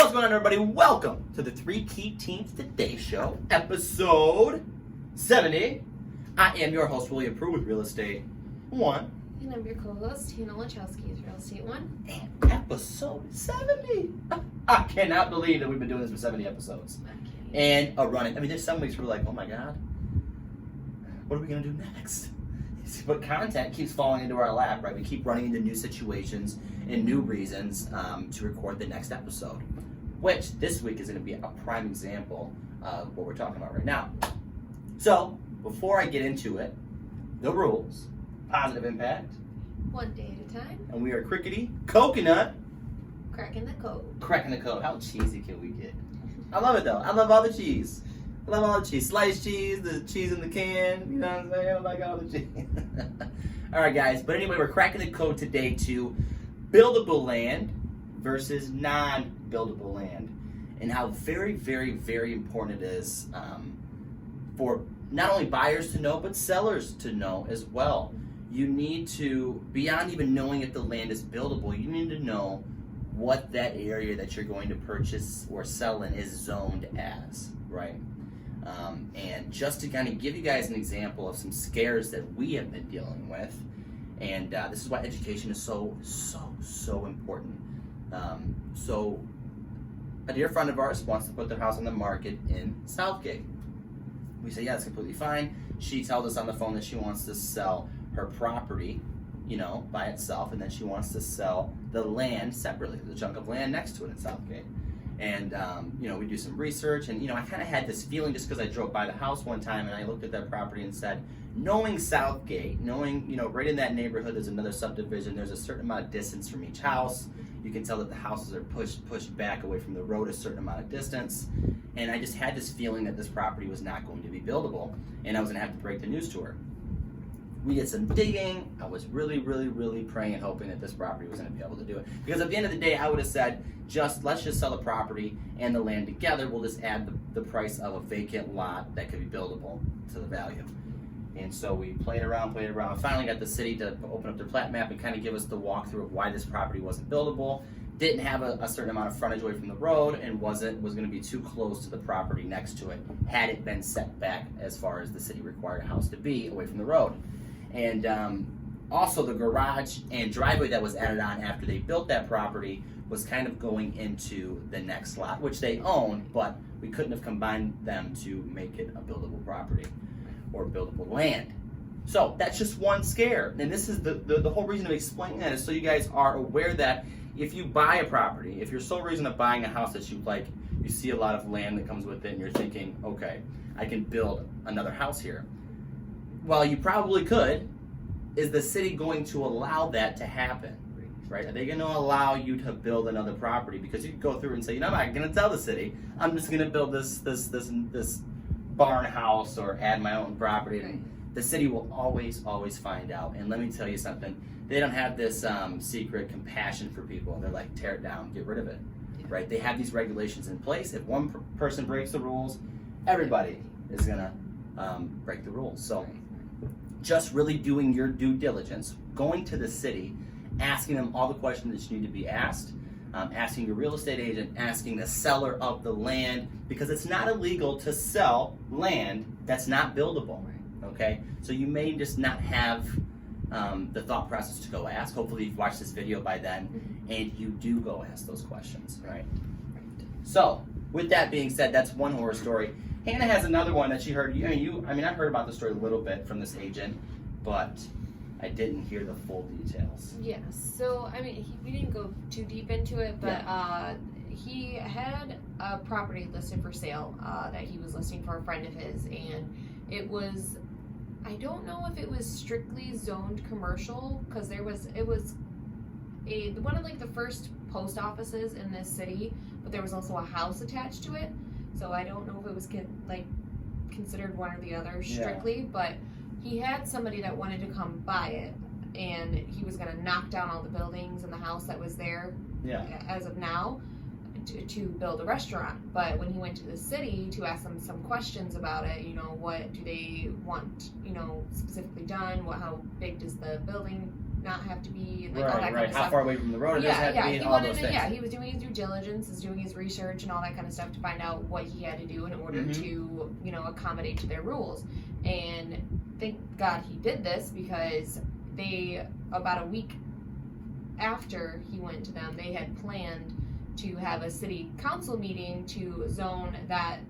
What's going on, everybody? Welcome to the Three Key Teens Today Show, episode 70. I am your host, William Prue with Real Estate One. And I'm your co-host, Hannah Lachowski with Real Estate One. And episode 70. I cannot believe that we've been doing this for 70 episodes. And running. I mean, there's some weeks where we're like, oh my God, what are we going to do next? But content keeps falling into our lap, right? We keep running into new situations and new reasons to record the next episode, which this week is going to be a prime example of what we're talking about right now. So, before I get into it, the rules: positive impact, one day at a time, and we are crickety coconut cracking the code. Cracking the code. How cheesy can we get? I love it though. I love all the cheese. I love all the cheese. Sliced cheese, the cheese in the can. You know what I'm saying? I like all the cheese. All right, guys. But anyway, we're cracking the code today to buildable land versus non-buildable land, and how very, very, very important it is for not only buyers to know, but sellers to know as well. You need to, beyond even knowing if the land is buildable, you need to know what that area that you're going to purchase or sell in is zoned as, right? And just to kind of give you guys an example of some scares that we have been dealing with, and this is why education is so important. So a dear friend of ours wants to put their house on the market in Southgate. We say, yeah, that's completely fine. She tells us on the phone that she wants to sell her property, you know, by itself, and then she wants to sell the land separately, the chunk of land next to it in Southgate. And, you know, we do some research, and, you know, I kind of had this feeling just because I drove by the house one time and I looked at that property and said, knowing Southgate, knowing, you know, right in that neighborhood there's another subdivision, there's a certain amount of distance from each house. You can tell that the houses are pushed back away from the road a certain amount of distance. And I just had this feeling that this property was not going to be buildable, and I was going to have to break the news to her. We did some digging. I was really praying and hoping that this property was going to be able to do it. Because at the end of the day, I would have said, let's just sell the property and the land together. We'll just add the price of a vacant lot that could be buildable to the value. And so we played around. Finally got the city to open up their plat map and kind of give us the walkthrough of why this property wasn't buildable. Didn't have a certain amount of frontage away from the road, and was going to be too close to the property next to it had it been set back as far as the city required a house to be away from the road. And also the garage and driveway that was added on after they built that property was kind of going into the next lot, which they own, but we couldn't have combined them to make it a buildable property or buildable land. So that's just one scare. And this is the whole reason of explaining that is so you guys are aware that if you buy a property, if your sole reason of buying a house that you like, you see a lot of land that comes with it and you're thinking, okay, I can build another house here. Well, you probably could. Is the city going to allow that to happen? Right? Are they going to allow you to build another property? Because you could go through and say, you know, I'm not going to tell the city. I'm just going to build this barn house or add my own property. Right. The city will always find out. And let me tell you something. They don't have this secret compassion for people. They're like, tear it down, get rid of it. Yeah. Right? They have these regulations in place. If one person breaks the rules, everybody is going to break the rules. So just really doing your due diligence, going to the city, asking them all the questions that you need to be asked, asking your real estate agent, asking the seller of the land, because it's not illegal to sell land that's not buildable, okay? So you may just not have the thought process to go ask. Hopefully you've watched this video by then, and you do go ask those questions, right? So with that being said, that's one horror story. Hannah has another one that she heard. I mean, I heard about the story a little bit from this agent, but I didn't hear the full details. Yes. So, I mean, we didn't go too deep into it, but yeah. He had a property listed for sale that he was listing for a friend of his, and it was, I don't know if it was strictly zoned commercial, because it was one of like the first post offices in this city, but there was also a house attached to it. So I don't know if it was considered one or the other strictly, yeah. But he had somebody that wanted to come buy it, and he was going to knock down all the buildings and the house that was there as of now to build a restaurant. But when he went to the city to ask them some questions about it, you know, what do they want, you know, specifically done? How big does the building not have to be like all that kind right. of How stuff. far away from the road it doesn't have to be, and all those things. Yeah, he was doing his due diligence, is doing his research and all that kind of stuff to find out what he had to do in order to, you know, accommodate to their rules. And thank God he did this, because they, about a week after he went to them, they had planned to have a city council meeting to zone that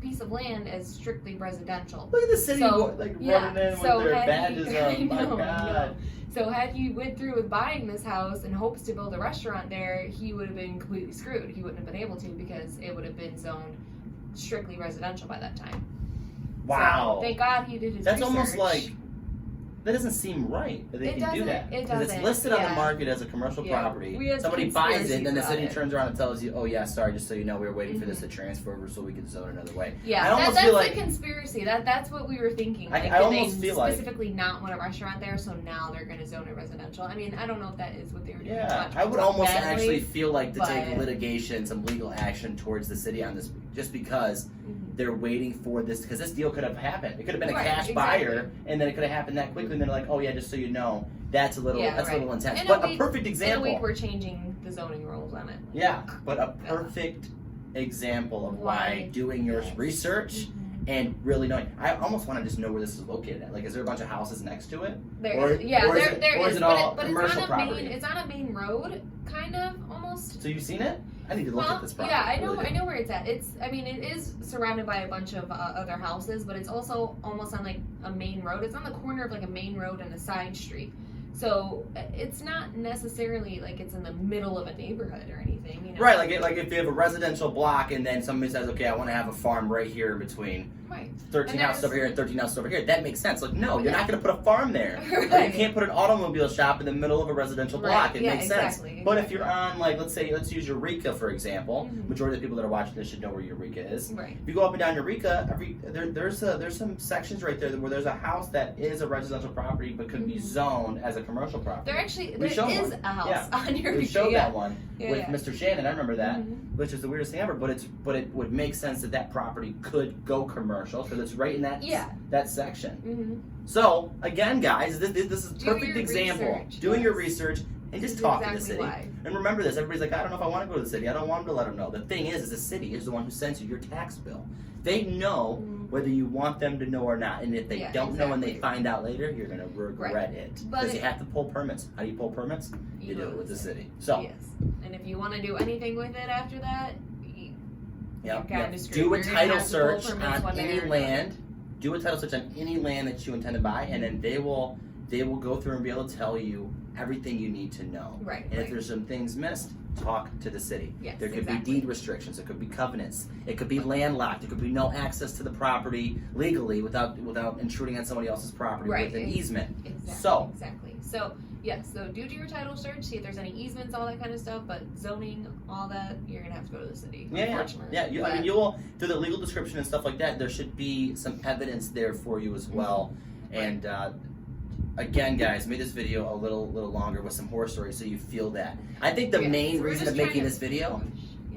piece of land as strictly residential. Look at the city running in with their badges up. My God. So had he went through with buying this house in hopes to build a restaurant there, he would have been completely screwed. He wouldn't have been able to, because it would have been zoned strictly residential by that time. Wow. So, thank God he did his That's research. almost like, that doesn't seem right that they can do that. It Because doesn't. it's listed on the market as a commercial property. Somebody buys it, and then the city turns around and tells you, oh yeah, sorry, just so you know, we were waiting for this to transfer over so we could zone another way. Yeah, that's a conspiracy. That's what we were thinking. Like, I almost feel like specifically not want a restaurant there, so now they're going to zone it residential. I mean, I don't know if that is what they were doing. Yeah, I would almost actually feel like to take litigation, some legal action towards the city on this, just because they're waiting for this, because this deal could have happened. It could have been a cash buyer, and then it could have happened that quickly. And they're like, oh yeah, just so you know, that's a little intense. But a perfect example. In a week, we're changing the zoning rules on it. Yeah, but a perfect example of why doing your research and really knowing. I almost want to just know where this is located at. Like, is there a bunch of houses next to it? There is. Is it all but commercial it's on property? It's on a main road, kind of, almost. So you've seen it? I need to look at this property. Yeah, I know where it's at. It is surrounded by a bunch of other houses, but it's also almost on like a main road. It's on the corner of like a main road and a side street. So it's not necessarily like it's in the middle of a neighborhood or anything, you know? Right, like if you have a residential block and then somebody says, okay, I want to have a farm right here in between 13 houses over here and 13 houses over here, that makes sense. Like, no, you're not going to put a farm there. Right. You can't put an automobile shop in the middle of a residential block. It makes sense. But if you're on, like, let's use Eureka, for example. Majority of the people that are watching this should know where Eureka is. Right. If you go up and down Eureka, there's some sections right there where there's a house that is a residential property but could be zoned as a commercial property. There is a house on Eureka. We showed that one with Yeah. Mr. Shannon. I remember that, which is the weirdest thing ever. But it would make sense that property could go commercial because it's right in that section. So again, guys, this is a perfect example. Doing your research and just talk to the city. And remember this: everybody's like, I don't know if I want to go to the city. I don't want them to let them know. The thing is the city is the one who sends you your tax bill. They know whether you want them to know or not. And if they don't know and they find out later, you're going to regret it. Because you have to pull permits. How do you pull permits? You do it with the city. So. Yes. And if you want to do anything with it after that, do a title search on any land. Do a title search on any land that you intend to buy, and then they will go through and be able to tell you everything you need to know. Right. And if there's some things missed, talk to the city. Yes, there could be deed restrictions. There could be covenants. It could be landlocked. There could be no access to the property legally without intruding on somebody else's property with an easement. Exactly. So yes. So do your title search. See if there's any easements, all that kind of stuff. But zoning, all that, you're gonna have to go to the city. Unfortunately. I mean, you will through the legal description and stuff like that. There should be some evidence there for you as well. And again, guys, made this video a little longer with some horror stories so you feel that. I think the main reason of making this video.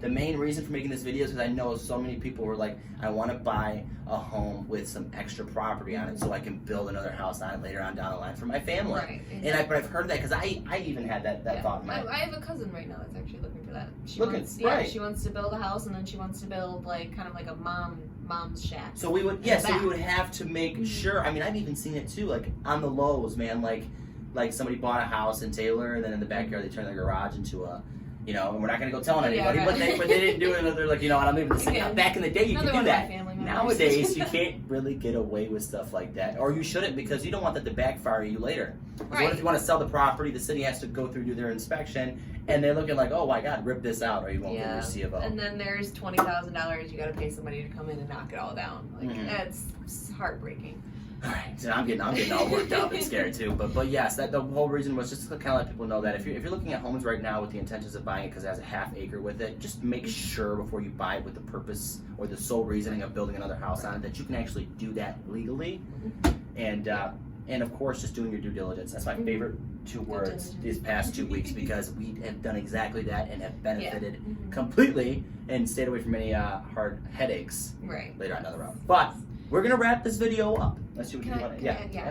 The main reason for making this video is because I know so many people were like, I want to buy a home with some extra property on it so I can build another house on it later on down the line for my family. Right, exactly. And I've heard that because I even had that thought in my head. I have a cousin right now that's actually looking for that. She wants to build a house, and then she wants to build like kind of like a mom's shack. So we would have to make sure. I mean, I've even seen it too, like on the lows, man. Like somebody bought a house in Taylor, and then in the backyard they turned their garage into a. And we're not going to go telling anybody, but they didn't do it. They're like, I'm leaving the city. Back in the day, you could do that. Nowadays, you can't really get away with stuff like that. Or you shouldn't, because you don't want that to backfire you later. Right. What if you want to sell the property, the city has to go through, do their inspection, and they're looking like, oh my God, rip this out, or you won't get your C of O. And then there's $20,000 you got to pay somebody to come in and knock it all down. Like, that's heartbreaking. All right, so I'm getting all worked up and scared too. But yes, the whole reason was just to kind of let people know that if you're looking at homes right now with the intentions of buying it because it has a half acre with it, just make sure before you buy it with the purpose or the sole reasoning of building another house on it that you can actually do that legally. And of course, just doing your due diligence. That's my favorite 2 words these past 2 weeks because we have done exactly that and have benefited completely and stayed away from any hard headaches later on down the road. But we're gonna wrap this video up. Let's see what you want. I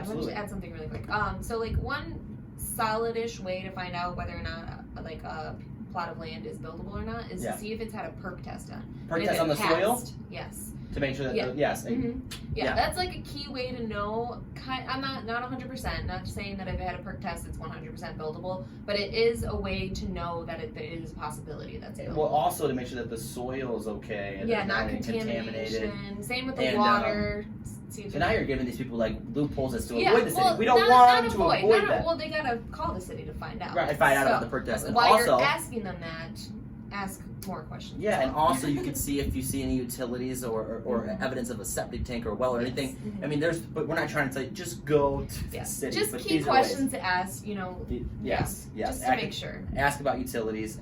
want to add something really quick. So like one solid-ish way to find out whether or not like a plot of land is buildable or not is to see if it's had a perk test done. Perk test on the soil? Yes. To make sure that Yeah, that's like a key way to know. I'm not 100%, not saying that if it had a perk test it's 100% buildable, but it is a way to know that it is a possibility that's buildable. Well, also to make sure that the soil is okay and not contaminated. Same with the water. So now you're giving these people like loopholes as to Yeah, avoid the city. well, We don't want to avoid that. Well, they gotta call the city to find out. Right, find out about the perk test. And while also, you're asking them that, ask more questions. Yeah, and also you can see if you see any utilities or evidence of a septic tank or well or anything. I mean, but we're not trying to say just go to the city. Just but key questions to ask, you know. Yes. Just to make sure. Ask about utilities.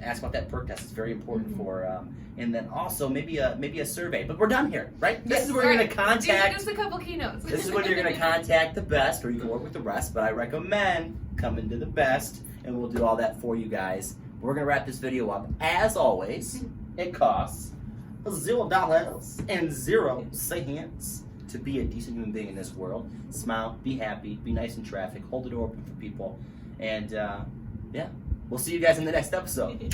Ask about that perk test. It's very important for. And then also maybe a survey. But we're done here, right? This is where you're going to contact. These are just a couple keynotes. This is when you're going to contact the best, or you can work with the rest. But I recommend coming to the best, and we'll do all that for you guys. We're going to wrap this video up. As always, it costs $0 and 0 cents to be a decent human being in this world. Smile, be happy, be nice in traffic, hold the door open for people, and yeah, we'll see you guys in the next episode.